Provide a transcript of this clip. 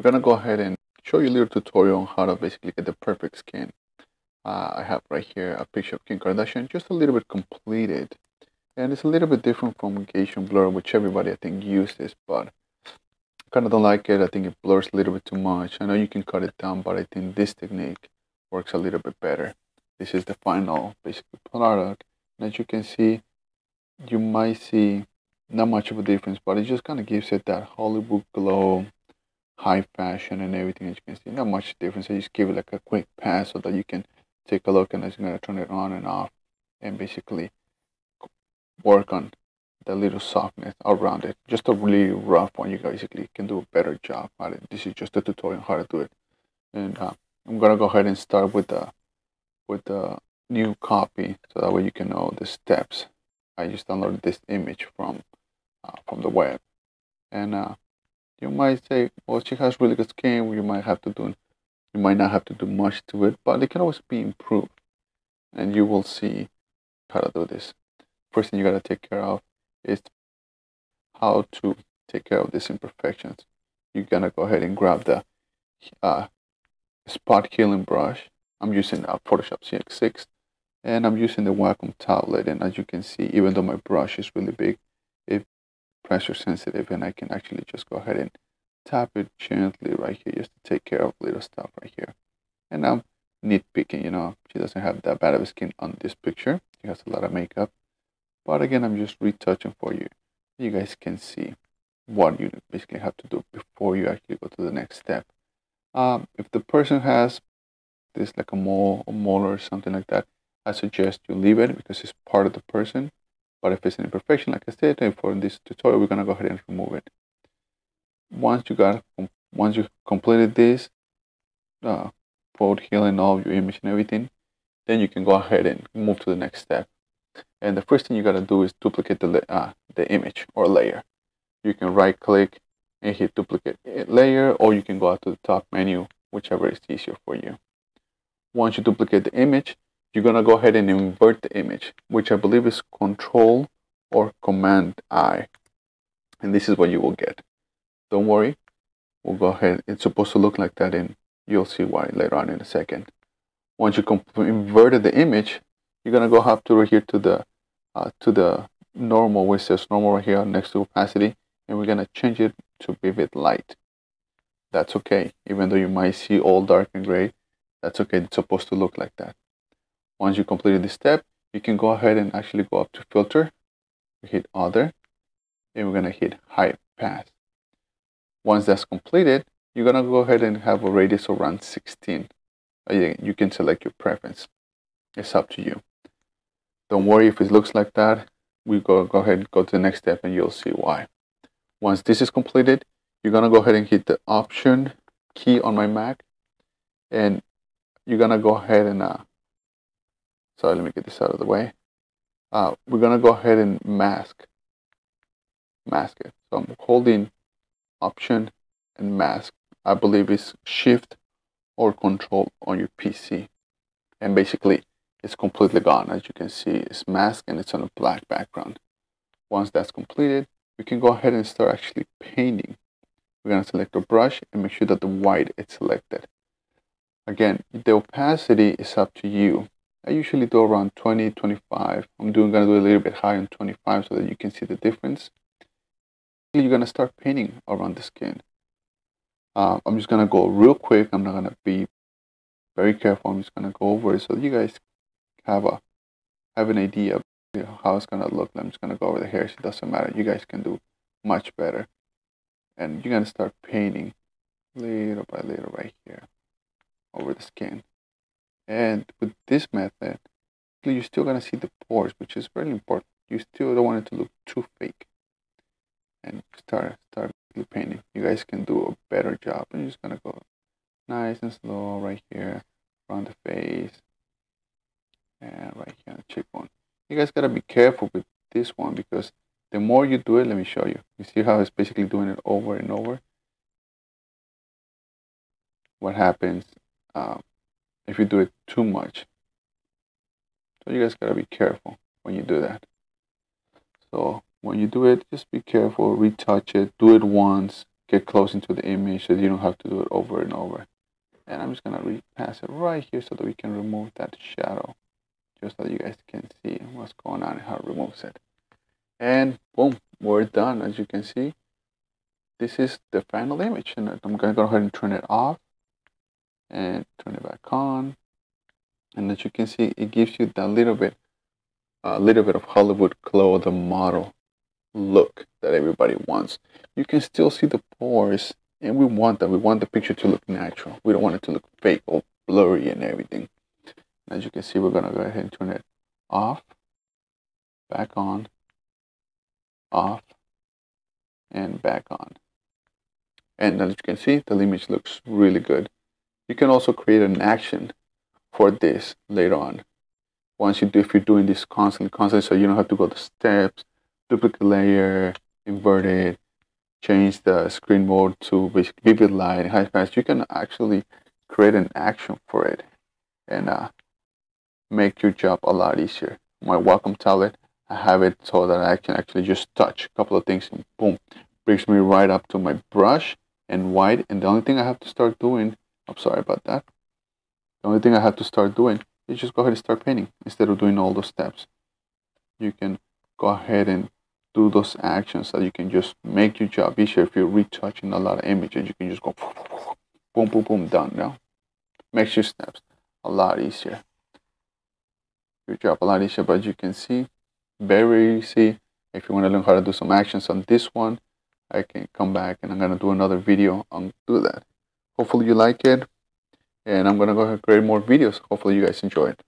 we're gonna go ahead and show you a little tutorial on how to basically get the perfect skin. I have right here a picture of Kim Kardashian, just a little bit completed. And it's a little bit different from Gaussian Blur, which everybody I think uses, but I kind of don't like it. I think it blurs a little bit too much. I know you can cut it down, but I think this technique works a little bit better. This is the final basically product. And as you can see, you might see not much of a difference, but it just kind of gives it that Hollywood glow, high fashion and everything. As you can see, not much difference. I just give it like a quick pass so that you can take a look, and it's going to turn it on and off and basically work on the little softness around it. Just a really rough one, you basically can do a better job at it. This is just a tutorial on how to do it. And I'm going to go ahead and start with the new copy, so that way you can know the steps. I just downloaded this image from the web, and you might say, well, she has really good skin. You might not have to do much to it, but it can always be improved, and you will see how to do this. First thing you got to take care of is how to take care of these imperfections. You're gonna go ahead and grab the spot healing brush. I'm using Photoshop CX6, and I'm using the Wacom tablet. And as you can see, even though my brush is really big, it's pressure sensitive, and I can actually just go ahead and tap it gently right here just to take care of little stuff right here. And I'm nitpicking, she doesn't have that bad of a skin on this picture. She has a lot of makeup. But again, I'm just retouching for you. You guys can see what you basically have to do before you actually go to the next step. If the person has this like a mole or molar or something like that, I suggest you leave it because it's part of the person. But if it's an imperfection, like I said, and for this tutorial, we're gonna go ahead and remove it. Once you completed this, photo healing all of your image and everything, then you can go ahead and move to the next step. And the first thing you got to do is duplicate the image or layer. You can right click and hit duplicate layer, or you can go out to the top menu, whichever is easier for you. Once you duplicate the image, you're going to go ahead and invert the image, which I believe is Control or Command I. And this is what you will get. Don't worry, we'll go ahead. It's supposed to look like that, and you'll see why later on in a second. Once you inverted the image, you're gonna go up to right here to the normal, where it says normal right here next to opacity, and we're gonna change it to vivid light. That's okay, even though you might see all dark and gray. That's okay. It's supposed to look like that. Once you completed this step, you can go ahead and actually go up to filter, hit other, and we're gonna hit high pass. Once that's completed, you're gonna go ahead and have a radius around 16. You can select your preference. It's up to you. Don't worry if it looks like that. We go ahead and go to the next step, and you'll see why. Once this is completed, you're gonna go ahead and hit the Option key on my Mac, and you're gonna go ahead and sorry, let me get this out of the way. We're gonna go ahead and mask it. So I'm holding Option and mask. I believe it's Shift or Control on your PC, and basically it's completely gone. As you can see, it's masked and it's on a black background. Once that's completed, we can go ahead and start actually painting. We're going to select a brush and make sure that the white is selected. Again, the opacity is up to you. I usually do around 20, 25. I'm going to do a little bit higher on 25 so that you can see the difference. You're going to start painting around the skin. I'm just going to go real quick. I'm not going to be very careful. I'm just going to go over it so that you guys have an idea of how it's gonna look. I'm just gonna go over the hairs. It doesn't matter. You guys can do much better. And you're gonna start painting little by little right here over the skin. And with this method, you're still gonna see the pores, which is very important. You still don't want it to look too fake. And start painting. You guys can do a better job. I'm just gonna go nice and slow right here around the face. And right here on the cheekbone. You guys gotta be careful with this one, because the more you do it, let me show you. You see how it's basically doing it over and over? What happens if you do it too much? So you guys gotta be careful when you do that. So when you do it, just be careful, retouch it, do it once, get close into the image so you don't have to do it over and over. And I'm just gonna repass it right here so that we can remove that shadow, just so you guys can see what's going on and how it removes it. And boom, we're done. As you can see, this is the final image, and I'm gonna go ahead and turn it off and turn it back on. And as you can see, it gives you that little bit of Hollywood glow, the model look that everybody wants. You can still see the pores, and we want that. We want the picture to look natural. We don't want it to look fake or blurry and everything. As you can see, we're gonna go ahead and turn it off, back on, off, and back on. And as you can see, the image looks really good. You can also create an action for this later on. Once you do, if you're doing this constantly, so you don't have to go to steps, duplicate layer, invert it, change the screen mode to vivid light, high pass, you can actually create an action for it and make your job a lot easier. My Wacom tablet, I have it so that I can actually just touch a couple of things and boom, brings me right up to my brush and white. And the only thing I have to start doing, I'm sorry about that. The only thing I have to start doing is just go ahead and start painting instead of doing all those steps. You can go ahead and do those actions so you can just make your job easier. If you're retouching a lot of images, you can just go boom, boom, boom, done. Now, makes your steps a lot easier. Your job a lot easier, but as you can see, very easy. If you want to learn how to do some actions on this one, I can come back and I'm going to do another video on do that. Hopefully you like it. And I'm going to go ahead and create more videos. Hopefully you guys enjoy it.